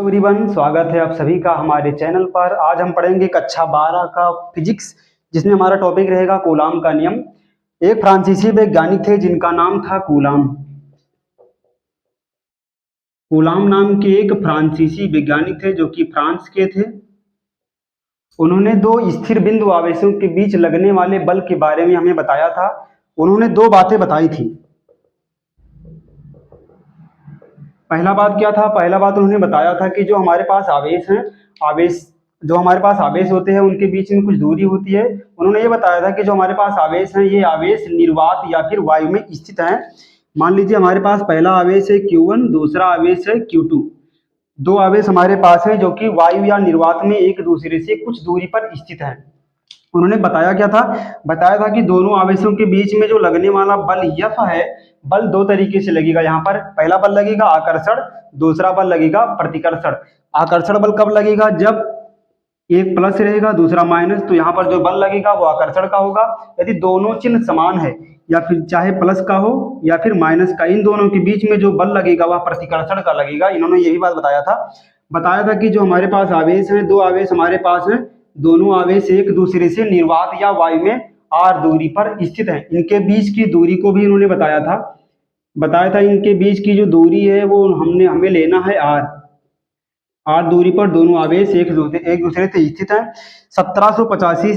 Everyone, स्वागत है आप सभी का हमारे चैनल पर। आज हम पढ़ेंगे कक्षा 12 का फिजिक्स, जिसमें हमारा टॉपिक रहेगा कूलाम का नियम। एक फ्रांसीसी वैज्ञानिक थे जिनका नाम था कूलाम। कूलाम नाम के एक फ्रांसीसी वैज्ञानिक थे जो कि फ्रांस के थे। उन्होंने दो स्थिर बिंदु आवेशों के बीच लगने वाले बल के बारे में हमें बताया था। उन्होंने दो बातें बताई थी। पहला बात क्या था? पहला बात उन्होंने बताया था कि जो हमारे पास आवेश हैं, हमारे पास आवेश होते हैं उनके बीच में कुछ दूरी होती है। उन्होंने ये बताया था कि जो हमारे पास आवेश हैं ये आवेश निर्वात या फिर वायु में स्थित हैं। मान लीजिए हमारे पास पहला आवेश है Q1, दूसरा आवेश है Q2। दो आवेश हमारे पास हैं जो कि वायु या निर्वात में एक दूसरे से कुछ दूरी पर स्थित हैं। उन्होंने बताया क्या था? बताया था कि दोनों आवेशों के बीच में जो लगने वाला बल F है, बल दो तरीके से लगेगा। यहाँ पर पहला बल लगेगा आकर्षण, दूसरा बल लगेगा प्रतिकर्षण। आकर्षण बल कब लगेगा? जब एक प्लस रहेगा दूसरा माइनस, तो यहाँ पर जो बल लगेगा वो आकर्षण का होगा। यदि दोनों चिन्ह समान है, या फिर चाहे प्लस का हो या फिर माइनस का, इन दोनों के बीच में जो बल लगेगा वह प्रतिकर्षण का लगेगा। इन्होंने यही बात बताया था कि जो हमारे पास आवेश है, दो आवेश हमारे पास है, दोनों आवेश एक दूसरे से निर्वात या वायु में r दूरी पर स्थित हैं। इनके बीच की दूरी को भी इन्होंने बताया था इनके बीच की जो दूरी है वो हमें लेना है r दूरी पर दोनों आवेश एक दूसरे से स्थित हैं। 1785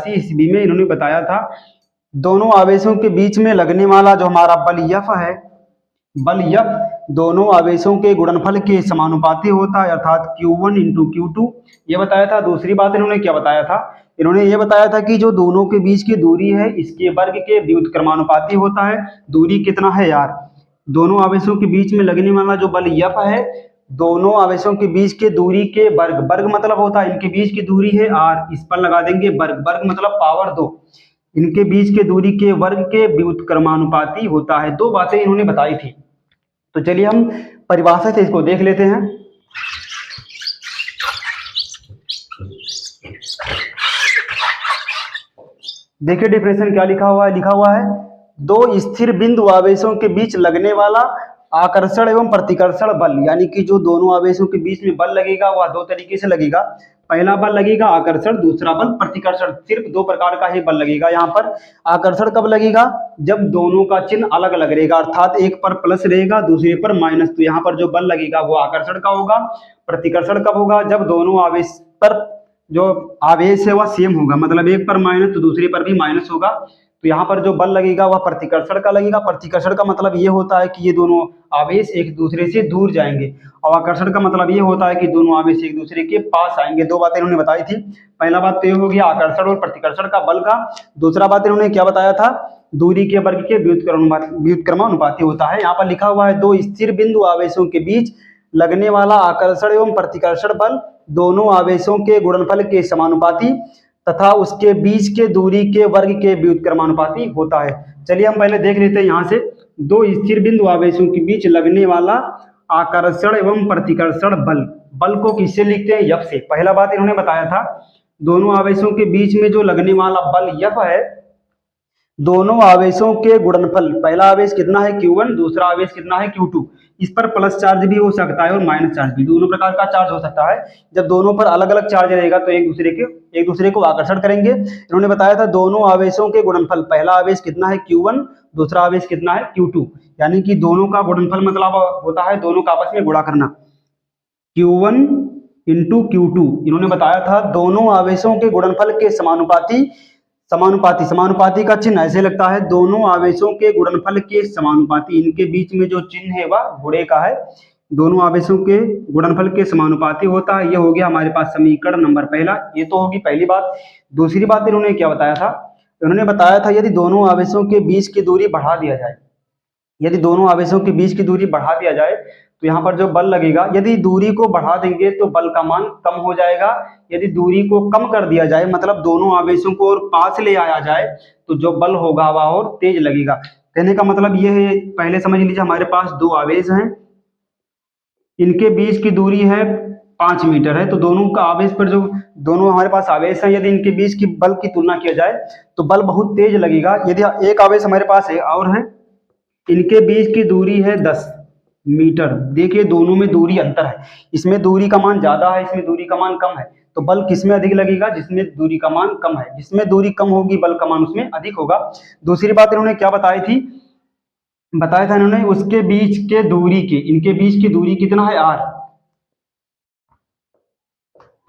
ईस्वी में इन्होंने बताया था दोनों आवेशों के बीच में लगने वाला जो हमारा बल F है, बल F दोनों आवेशों के गुणनफल के समानुपाती होता है, अर्थात Q1 × Q2। ये बताया था। दूसरी बात इन्होंने क्या बताया था? इन्होंने ये बताया था कि जो दोनों के बीच की दूरी है इसके वर्ग के व्युत्क्रमानुपाती होता है। दूरी कितना है यार? दोनों आवेशों के बीच में लगने वाला जो बल F है, दोनों आवेशों के बीच के दूरी के वर्ग मतलब होता है, इनके बीच की दूरी है r, इस पर लगा देंगे वर्ग मतलब पावर 2। इनके बीच के दूरी के वर्ग के व्युत्क्रमानुपाती होता है। दो बातें इन्होंने बताई थी। तो चलिए हम परिभाषा से इसको देख लेते हैं। देखिए डिफिनेशन क्या लिखा हुआ है दो स्थिर बिंदु आवेशों के बीच लगने वाला आकर्षण एवं प्रतिकर्षण बल, यानी कि जो दोनों आवेशों के बीच में बल लगेगा वह दो तरीके से लगेगा। पहला बल लगेगा आकर्षण, दूसरा बल प्रतिकर्षण। सिर्फ दो प्रकार का ही बल लगेगा। यहाँ पर आकर्षण कब लगेगा? जब दोनों का चिन्ह अलग अलग रहेगा, अर्थात एक पर प्लस रहेगा दूसरे पर माइनस, तो यहाँ पर जो बल लगेगा वो आकर्षण का होगा। प्रतिकर्षण कब होगा? जब दोनों आवेश पर जो आवेश है वह सेम होगा, मतलब एक पर माइनस तो दूसरे पर भी माइनस होगा। तो यहाँ पर जो बल लगेगा वह प्रतिकर्षण का लगेगा। प्रतिकर्षण का मतलब ये होता है कि ये दोनों आवेश एक दूसरे से दूर जाएंगे, और आकर्षण का मतलब ये होता है कि दोनों आवेश एक दूसरे के पास आएंगे। दो बातें इन्होंने बताई थी। पहला बात तो ये हो गया आकर्षण और प्रतिकर्षण का बल का। दूसरा बात इन्होंने क्या बताया था? दूरी के वर्ग के व्युत्क्रमानुपाती होता है। यहाँ पर लिखा हुआ है दो स्थिर बिंदु आवेशों के बीच लगने वाला आकर्षण एवं प्रतिकर्षण बल दोनों आवेशों के गुणनफल के समानुपाती तथा उसके बीच के दूरी के वर्ग के व्युत्क्रमानुपाती होता है। चलिए हम पहले देख लेते हैं यहाँ से। दो स्थिर बिंदु आवेशों के बीच लगने वाला आकर्षण एवं प्रतिकर्षण बल को किससे लिखते हैं? F से। पहला बात इन्होंने बताया था दोनों आवेशों के बीच में जो लगने वाला बल F है, दोनों आवेशों के गुणनफल, पहला आवेश कितना है Q1, दूसरा आवेश कितना है Q2। इस पर प्लस चार्ज भी हो सकता है और माइनस चार्ज भी, दोनों प्रकार का चार्ज हो सकता है। जब दोनों पर अलग अलग चार्ज रहेगा तो एक दूसरे को आकर्षण करेंगे। इन्होंने बताया था दोनों आवेशों के गुणनफल, पहला आवेश कितना है Q1, दूसरा आवेश कितना है Q2, यानी कि दोनों का गुणनफल मतलब होता है दोनों का आपस में गुणा करना, Q1 × Q2। इन्होंने बताया था दोनों आवेशों के गुणनफल के समानुपाती का चिन्ह ऐसे लगता है दोनों आवेशों के गुणनफल के समानुपाती। इनके बीच में जो चिन्ह है वह गुणे का है। दोनों आवेशों के गुणनफल के समानुपाती होता है। ये हो गया हमारे पास समीकरण नंबर पहला। ये तो होगी पहली बात। दूसरी बात इन्होंने क्या बताया था? इन्होंने बताया था यदि दोनों आवेशों के बीच की दूरी बढ़ा दिया जाए, यदि दोनों आवेशों के बीच की दूरी बढ़ा दिया जाए तो यहाँ पर जो बल लगेगा, यदि दूरी को बढ़ा देंगे तो बल का मान कम हो जाएगा। यदि दूरी को कम कर दिया जाए, मतलब दोनों आवेशों को और पास ले आया जाए, तो जो बल होगा वह और तेज लगेगा। कहने का मतलब ये है, पहले समझ लीजिए हमारे पास दो आवेश हैं, इनके बीच की दूरी है 5 मीटर है। तो दोनों का आवेश पर जो दोनों हमारे पास आवेश हैं, यदि इनके बीच की बल की तुलना किया जाए तो बल बहुत तेज लगेगा। यदि एक आवेश हमारे पास है और है, इनके बीच की दूरी है 10, मीटर। देखिए दोनों में दूरी अंतर है, इसमें दूरी का मान ज्यादा है, इसमें दूरी का मान कम है, तो बल किसमें अधिक लगेगा, जिसमें दूरी का मान कम है। जिसमें दूरी कम होगी बल का मान उसमें अधिक होगा। दूसरी बात इन्होंने क्या बताई थी, बताया था इन्होंने उसके बीच के दूरी के, इनके बीच की दूरी कितना है, आर।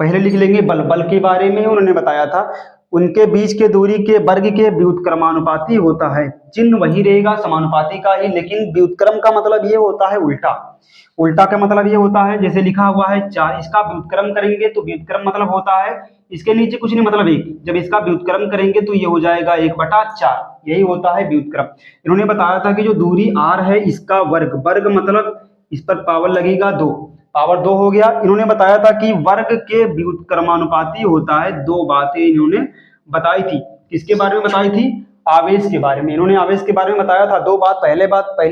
पहले लिख लेंगे बल, बल के बारे में उन्होंने बताया था उनके बीच के दूरी के वर्ग के व्युत्क्रमानुपाती होता है। चिन्ह वही रहेगा समानुपाती का ही, लेकिन व्युत्क्रम का मतलब ये होता है उल्टा। उल्टा का मतलब ये होता है, जैसे लिखा हुआ है 4, इसका व्युत्क्रम करेंगे तो व्युत्क्रम मतलब होता है इसके नीचे कुछ नहीं मतलब 1, जब इसका व्युत्क्रम करेंगे तो ये हो जाएगा 1/4, यही होता है व्युत्क्रम। इन्होंने बताया था कि जो दूरी r है इसका वर्ग, वर्ग मतलब इस पर पावर लगेगा 2, पावर 2 हो गया। इन्होंने बताया था कि वर्ग के व्युत्क्रमानुपाती होता है। दो बातें इन्होंने बताई थी, किसके बारे में बताई थी, आवेश के बारे में। इन्होंने आवेश के बारे में बताया था दो बात। पहली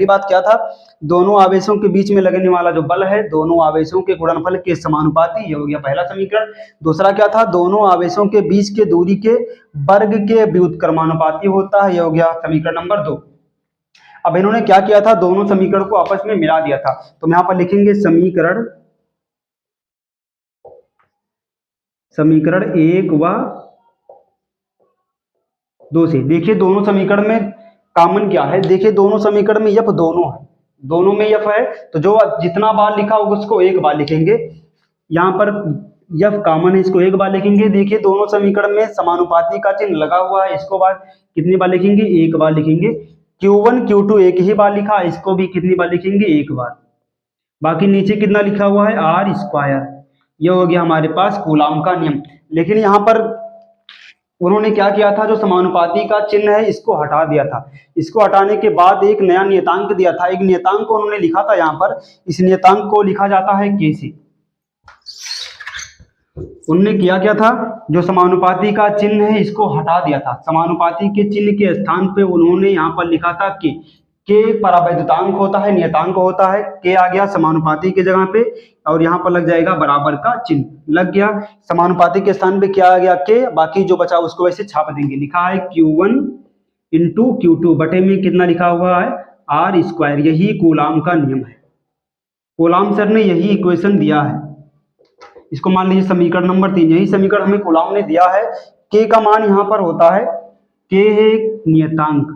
बात क्या था, दोनों आवेशों के बीच में लगने वाला जो बल है दोनों आवेशों के गुणनफल के समानुपाती, ये हो गया पहला समीकरण। दूसरा क्या था, दोनों आवेशों के बीच के दूरी के वर्ग के व्युत्क्रमानुपाती होता है, ये हो गया समीकरण नंबर 2। अब इन्होंने क्या किया था, दोनों समीकरण को आपस में मिला दिया था। तो हम यहाँ पर लिखेंगे समीकरण 1 व 2 से। देखिए दोनों समीकरण में कॉमन क्या है, देखिए दोनों समीकरण में यफ दोनों है, दोनों में यफ है, तो जो जितना बार लिखा होगा उसको एक बार लिखेंगे। यहाँ पर यफ कॉमन है, इसको एक बार लिखेंगे। देखिए दोनों समीकरण में समानुपाती का चिन्ह लगा हुआ है, इसको बार कितनी बार लिखेंगे, एक बार लिखेंगे। Q1 Q2 एक ही बार लिखा, इसको भी कितनी बार लिखेंगे, एक बार। बाकी नीचे कितना लिखा हुआ है, आर स्क्वायर। ये हो गया हमारे पास कूलाम का नियम। लेकिन यहाँ पर उन्होंने क्या किया था, जो समानुपाती का चिन्ह है इसको हटा दिया था। इसको हटाने के बाद एक नया नियतांक दिया था, एक नियतांक को उन्होंने लिखा था यहाँ पर। इस नियतांक को लिखा जाता है के से। उनने किया क्या था, जो समानुपाती का चिन्ह है इसको हटा दिया था, समानुपाती के चिन्ह के स्थान पे उन्होंने यहाँ पर लिखा था के परावैद्युतांक होता है, नियतांक होता है, के आ गया समानुपाती के जगह पे, और यहाँ पर लग जाएगा बराबर का चिन्ह लग गया। समानुपाती के स्थान पे क्या आ गया, के, बाकी जो बचा उसको वैसे छाप देंगे। लिखा है Q1 इंटू Q2 बटे में कितना लिखा हुआ है, आर स्क्वायर। यही कूलाम का नियम है, कूलाम सर ने यही इक्वेशन दिया है। इसको मान लीजिए समीकरण नंबर 3, यही समीकरण हमें कूलाम ने दिया है। के का मान यहाँ पर होता है, के है नियतांक,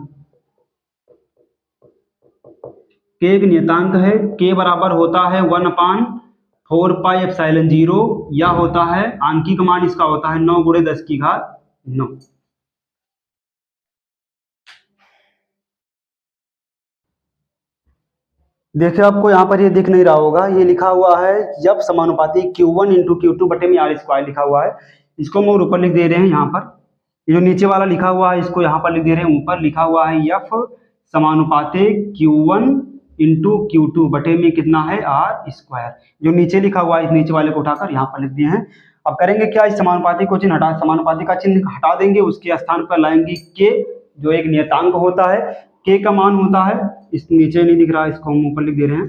के एक नियतांक है। के बराबर होता है 1/4πε0, या होता है आंकिक मान इसका होता है 9 × 10⁹ देखिए आपको यहाँ पर ये दिख नहीं रहा होगा, ये लिखा हुआ है जब समानुपाती Q1 इंटू Q2 बटे में आर स्क्वायर लिखा हुआ है। इसको हम ऊपर लिख दे रहे हैं यहाँ पर। ये जो नीचे वाला लिखा हुआ है इसको यहाँ पर लिख दे रहे हैं, ऊपर लिखा हुआ है यफ समानुपाते Q1 इंटू Q2 बटे में कितना है, आर स्क्वायर। जो नीचे लिखा हुआ है इस नीचे वाले को उठाकर यहाँ पर लिख दिए हैं। अब करेंगे क्या, इस समानुपाती को चिन्ह हटा, समानुपाती का चिन्ह हटा देंगे, उसके स्थान पर लाएंगे के, जो एक नियतांक होता है। के का मान होता है, इस नीचे नहीं दिख रहा है, इसको हम ऊपर लिख दे रहे हैं।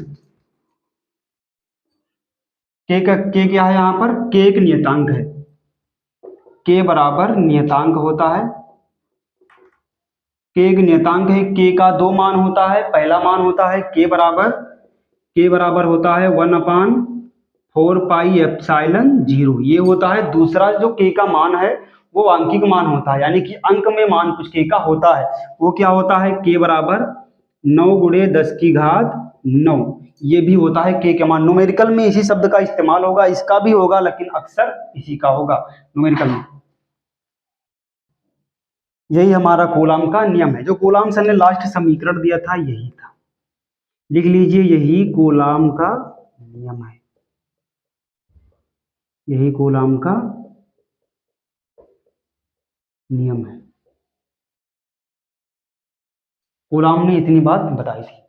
के क्या है यहाँ पर, के एक नियतांक है, के बराबर नियतांक होता है। के एक नियतांक है, के का दो मान होता है। पहला मान होता है के बराबर होता है 1/4πε0, ये होता है। दूसरा जो के का मान है वो आंकिक मान होता है, यानी कि अंक में मान कुछ के का होता है, वो क्या होता है, के बराबर 9 × 10⁹ ये भी होता है के मान। न्यूमेरिकल में इसी शब्द का इस्तेमाल होगा, इसका भी होगा लेकिन अक्सर इसी का होगा न्यूमेरिकल में। यही हमारा कूलाम का नियम है, जो कूलाम सर ने लास्ट समीकरण दिया था यही था, लिख लीजिए यही कूलाम का नियम है, यही कूलाम का नियम है। कूलाम ने इतनी बात बताई थी।